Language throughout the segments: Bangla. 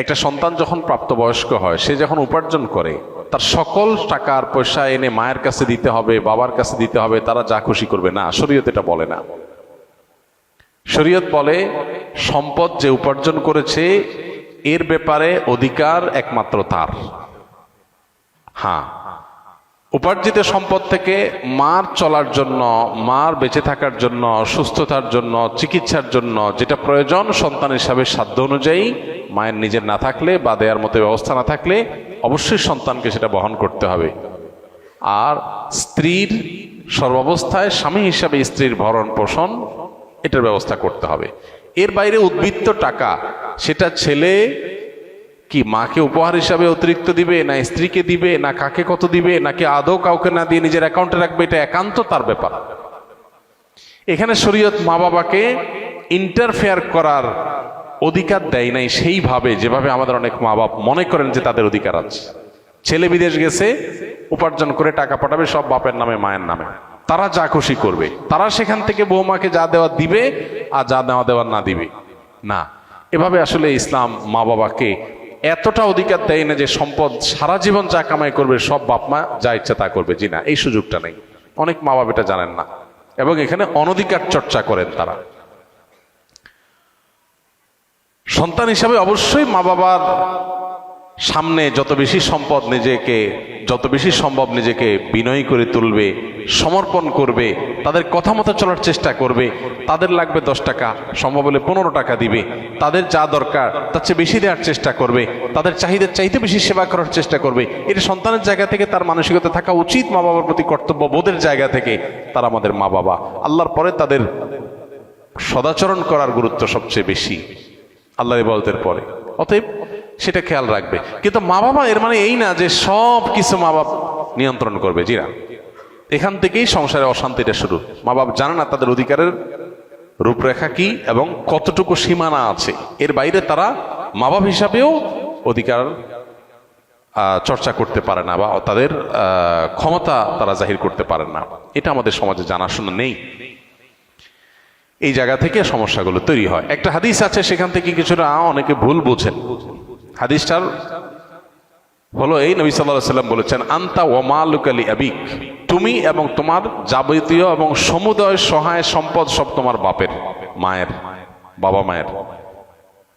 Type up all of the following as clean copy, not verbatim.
একটা সন্তান যখন প্রাপ্তবয়স্ক হয়, সে যখন উপার্জন করে, তার সকল টাকার পয়সা এনে মায়ের কাছে দিতে হবে, বাবার কাছে দিতে হবে, তারা যা খুশি করবে না। শরীয়ত এটা বলে না। শরীয়ত বলে সম্পদ যে উপার্জন করেছে এর ব্যাপারে অধিকার একমাত্র তার। হ্যাঁ, উপার্জিত সম্পদ থেকে মার চলার জন্য, মার বেঁচে থাকার জন্য, সুস্থতার জন্য, চিকিৎসার জন্য যেটা প্রয়োজন সন্তান হিসাবে সাধ্য অনুযায়ী, মায়ের নিজের না থাকলে বা দেয়ার মতো ব্যবস্থা না থাকলে অবশ্যই সন্তানকে সেটা বহন করতে হবে। আর স্ত্রীর সর্বাবস্থায় স্বামী হিসাবে স্ত্রীর ভরণ পোষণ এটার ব্যবস্থা করতে হবে। এর বাইরে উদ্বৃত্ত টাকা সেটা ছেলে কি মাকে উপহার হিসাবে অতিরিক্ত দিবে, না স্ত্রীকে দিবে, না কাকে কত দিবে, নাকি আদৌ কাউকে না দিয়ে নিজের অ্যাকাউন্টে রাখবে, এটা একান্ত তার ব্যাপার। এখানে শরীয়ত মা বাবাকে ইন্টারফেয়ার করার অধিকার দেয় নাই সেইভাবে যেভাবে আমাদের অনেক মা বাপ মনে করেন যে তাদের অধিকার আছে। ছেলে বিদেশ গেছে, উপার্জন করে টাকা পাঠাবে সব বাপের নামে মায়ের নামে, তারা যা খুশি করবে, তারা সেখান থেকে বৌমাকে যা দেওয়া দিবে আর যা নেওয়া দেওয়ার না দিবে না। এভাবে আসলে ইসলাম মা বাবাকে এতটা অধিকার দেয় না যে সম্পদ সারা জীবন যা কামাই করবে সব বাপ মা যা ইচ্ছা তা করবে। জি না, এই সুযোগটা নেই। অনেক মা বাবা এটা জানেন না এবং এখানে অনধিকার চর্চা করেন তারা। সন্তান হিসাবে অবশ্যই মা বাবার সামনে যত বেশি সম্পদ নিজেকে, যত বেশি সম্ভব নিজেকে বিনয়ী করে তুলবে, সমর্পণ করবে, তাদের কথা মতো চলার চেষ্টা করবে। তাদের লাগবে 10 টাকা, সম্ভব হলে 15 টাকা দিবে। তাদের যা দরকার তার চেয়ে বেশি দেওয়ার চেষ্টা করবে, তাদের চাহিদার চাইতে বেশি সেবা করার চেষ্টা করবে। এটা সন্তানের জায়গা থেকে তার মানসিকতা থাকা উচিত। মা বাবার প্রতি কর্তব্য বোধের জায়গা থেকে তারা আমাদের মা বাবা। আল্লাহর পরে তাদের সদাচরণ করার গুরুত্ব সবচেয়ে বেশি আল্লাহর ইবাদতের পরে। অতএব সেটা খেয়াল রাখবে। কিন্তু মা বাবা এর মানে এই না যে সব কিছু মা বাপ নিয়ন্ত্রণ করবে। জি না, এখান থেকেই সংসারে অশান্তিটা শুরু। মা বাপ জানে না তাদের অধিকারের রূপরেখা কি এবং কতটুকু সীমানা আছে। এর বাইরে তারা মা বাপ হিসাবেও অধিকার চর্চা করতে পারে না বা তাদের ক্ষমতা তারা জাহির করতে পারে না। এটা আমাদের সমাজে জানাশোনা নেই। এই জায়গা থেকে সমস্যাগুলো তৈরি হয়। একটা হাদিস আছে, সেখান থেকে কিছুটা অনেকে ভুল বোঝেন। হাদিসটার হলো এই, নবী সাল্লাল্লাহু আলাইহি ওয়াসাল্লাম বলেছেন, আনতা ওয়া মালুকা লি আবিক, তুমি এবং তোমার যাবতীয় এবং সমুদয় সহায় সম্পদ সব তোমার বাপের, মায়ের, বাবা মায়ের।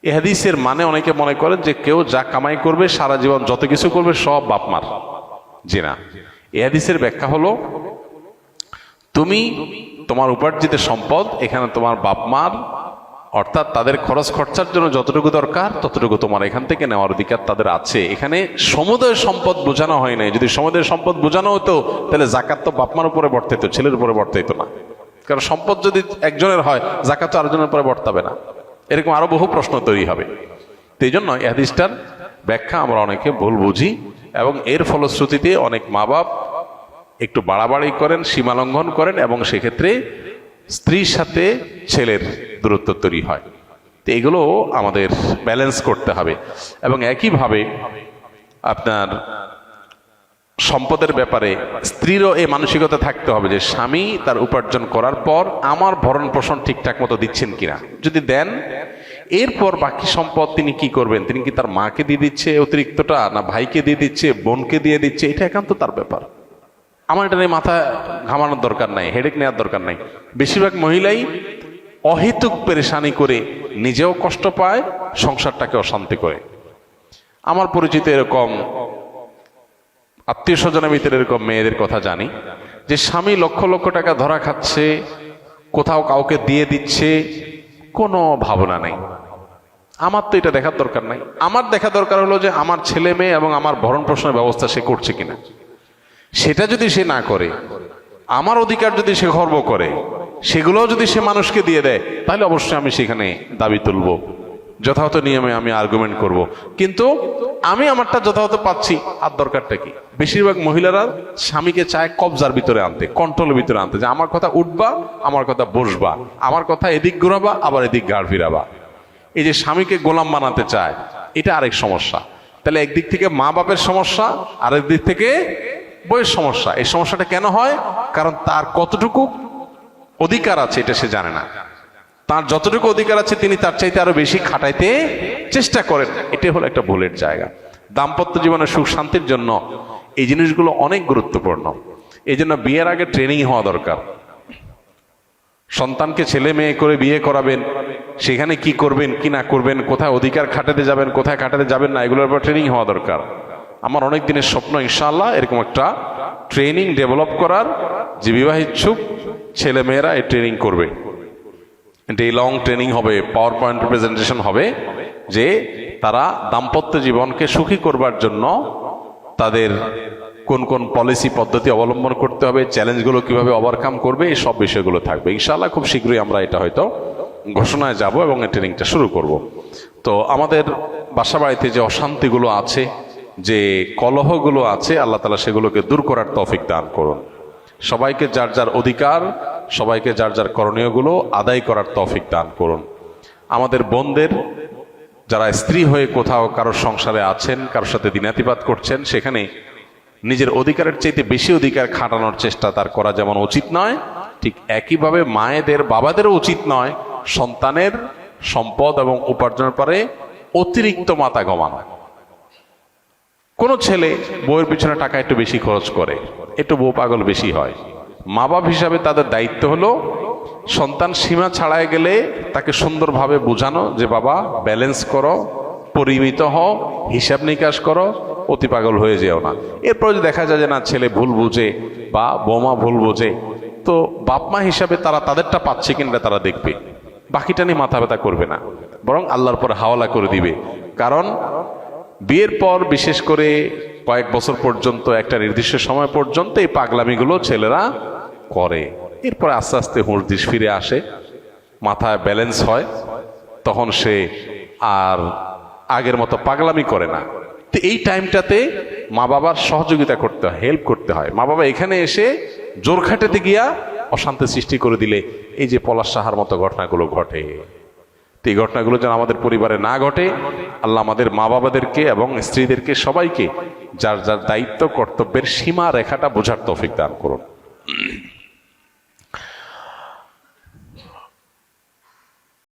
এই হাদিসের মানে অনেকে মনে করেন যে কেউ যা কামাই করবে সারা জীবন যত কিছু করবে সব বাপ মার। জি না, এই হাদিসের ব্যাখ্যা হলো তুমি তোমার উপার্জিত সম্পদ এখানে তোমার বাপ মার, অর্থাৎ তাদের খরচ খরচার জন্য যতটুকু দরকার ততটুকু তোমার এখান থেকে নেওয়ার অধিকার তাদের আছে। এখানে সমুদয় সম্পদ বোঝানো হয় নাই। যদি সমুদয় সম্পদ বোঝানো হতো তাহলে জাকাত তো বাপ মার উপরে বর্তাইতো, ছেলের উপরে বর্তাইতো না। কারণ সম্পদ যদি একজনের হয়, জাকাত তো আরেকজনের উপরে বর্তাবে না। এরকম আরো বহু প্রশ্ন তৈরি হবে। তো এই জন্য এই হাদিসটার ব্যাখ্যা আমরা অনেকে ভুল বুঝি এবং এর ফলশ্রুতিতে অনেক মা বাপ একটু বাড়াবাড়ি করেন, সীমা লঙ্ঘন করেন এবং সেক্ষেত্রে স্ত্রীর সাথে ছেলের দূরত্ব তৈরি হয়। তো এগুলো আমাদের ব্যালেন্স করতে হবে। এবং একইভাবে আপনার সম্পদের ব্যাপারে স্ত্রীরও এই মানসিকতা থাকতে হবে যে স্বামী তার উপার্জন করার পর আমার ভরণ পোষণ ঠিকঠাক মতো দিচ্ছেন কিনা। যদি দেন, এরপর বাকি সম্পদ তিনি কি করবেন, তিনি কি তার মাকে দিয়ে দিচ্ছে অতিরিক্তটা, না ভাইকে দিয়ে দিচ্ছে, বোনকে দিয়ে দিচ্ছে, এটা একান্ত তার ব্যাপার। আমার এটা নিয়ে মাথা ঘামানোর দরকার নাই, হেডেক নেওয়ার দরকার নাই। বেশিরভাগ মহিলাই অহেতুক পেরেশানি করে নিজেও কষ্ট পায়, সংসারটাকে অশান্তি করে। আমার পরিচিত এরকম আত্মীয় স্বজনের ভিতরে এরকম মেয়েদের কথা জানি যে স্বামী লক্ষ লক্ষ টাকা ধরা খাচ্ছে, কোথাও কাউকে দিয়ে দিচ্ছে, কোনো ভাবনা নেই। আমার তো এটা দেখার দরকার নাই। আমার দেখা দরকার হলো যে আমার ছেলে মেয়ে এবং আমার ভরণ পোষণের ব্যবস্থা সে করছে কিনা। সেটা যদি সে না করে, আমার অধিকার যদি সে খর্ব করে, সেগুলোও যদি সে মানুষকে দিয়ে দেয়, তাহলে অবশ্যই আমি সেখানে দাবি তুলব, যথাযথ নিয়মে আমি আর্গুমেন্ট করব। কিন্তু আমি আমারটা যথাযথ পাচ্ছি, আর দরকারটা কি? বেশিরভাগ মহিলারা স্বামীকে চায় কবজার ভিতরে আনতে, কন্ট্রোলের ভিতরে আনতে, যে আমার কথা উঠবা, আমার কথা বসবা, আমার কথা এদিক ঘোরাবা, আবার এদিক গাড় ফিরাবা। এই যে স্বামীকে গোলাম বানাতে চায়, এটা আরেক সমস্যা। তাহলে একদিক থেকে মা বাপের সমস্যা, আরেক দিক থেকে বইয়ের সমস্যা। এই সমস্যাটা কেন হয়? কারণ তার কতটুকু অধিকার আছে এটা সে জানে না। তার যতটুকু অধিকার আছে তিনি তার চাইতে আরো বেশি খাটাইতে চেষ্টা করেন। এটাই হলো একটা ভুলের জায়গা। দাম্পত্য জীবনের সুখ শান্তির জন্য এই জিনিসগুলো অনেক গুরুত্বপূর্ণ। এই জন্য বিয়ের আগে ট্রেনিং হওয়া দরকার। সন্তানকে ছেলে মেয়ে করে বিয়ে করাবেন, সেখানে কি করবেন কি না করবেন, কোথায় অধিকার খাটাতে যাবেন কোথায় খাটাতে যাবেন না, এগুলোর উপর ট্রেনিং হওয়া দরকার। আমার অনেক দিনের স্বপ্ন ইনশাআল্লাহ এরকম একটা ট্রেনিং ডেভেলপ করার, যে বিবাহ ইচ্ছুক ছেলে মেয়েরা এই ট্রেনিং করবে। ডে লং ট্রেনিং হবে, পাওয়ার পয়েন্ট প্রেজেন্টেশন হবে, যে তারা দাম্পত্য জীবনকে সুখী করবার জন্য তাদের কোন কোন পলিসি পদ্ধতি অবলম্বন করতে হবে, চ্যালেঞ্জগুলো কিভাবে ওভারকাম করবে, এই সব বিষয়গুলো থাকবে ইনশাআল্লাহ। খুব শীঘ্রই আমরা এটা হয়তো ঘোষণায় যাব এবং এই ট্রেনিংটা শুরু করব। তো আমাদের বাসা বাড়িতে যে অশান্তিগুলো আছে, যে কলহগুলো আছে, আল্লাহ তাআলা সেগুলোকে দূর করার তৌফিক দান করুন। সবাইকে যার যার অধিকার, সবাইকে যার যার করণীয়গুলো আদায় করার তৌফিক দান করুন। আমাদের বোনদের যারা স্ত্রী হয়ে কোথাও কারোর সংসারে আছেন, কারোর সাথে দিনাতিপাত করছেন, সেখানে নিজের অধিকারের চাইতে বেশি অধিকার খাটানোর চেষ্টা তার করা যেমন উচিত নয়, ঠিক একইভাবে মায়েদের বাবাদেরও উচিত নয় সন্তানের সম্পদ এবং উপার্জনের পরে অতিরিক্ত মাথা ঘামানো। কোন ছেলে বউয়ের পিছনে টাকা একটু বেশি খরচ করে, একটু বউ পাগল বেশি হয়, মা বাপ হিসাবে তাদের দায়িত্ব হলো সন্তান সীমা ছাড়ায় গেলে তাকে সুন্দরভাবে বোঝানো যে বাবা ব্যালেন্স করো, পরিমিত হও, হিসাব নিকাশ করো, অতি পাগল হয়ে যেও না। এরপর যদি দেখা যায় যে না ছেলে ভুল বুঝে বা বৌমা ভুল বোঝে, তো বাপ মা হিসাবে তারা তাদেরটা পাচ্ছে কিনা তারা দেখবে, বাকিটা নিয়ে মাথা ব্যথা করবে না, বরং আল্লাহর পর হাওয়ালা করে দিবে। কারণ বিয়ের পর বিশেষ করে কয়েক বছর পর্যন্ত, একটা নির্দিষ্ট সময় পর্যন্ত এই পাগলামিগুলো ছেলেরা করে। এরপর আস্তে আস্তে হুঁশ দিশ ফিরে আসে, মাথায় ব্যালেন্স হয়, তখন সে আর আগের মতো পাগলামি করে না। তো এই টাইমটাতে মা বাবার সহযোগিতা করতে হয়, হেল্প করতে হয়। মা বাবা এখানে এসে জোর খাটাতে গিয়া অশান্তি সৃষ্টি করে দিলে এই যে পলাশ সাহার মতো ঘটনাগুলো ঘটে, এই ঘটনাগুলো যেন আমাদের পরিবারে না ঘটে, আল্লাহ আমাদের মা বাবাদেরকে এবং স্ত্রীদেরকে সবাইকে যার যার দায়িত্ব কর্তব্যের সীমা রেখাটা বোঝার তৌফিক দান করুন।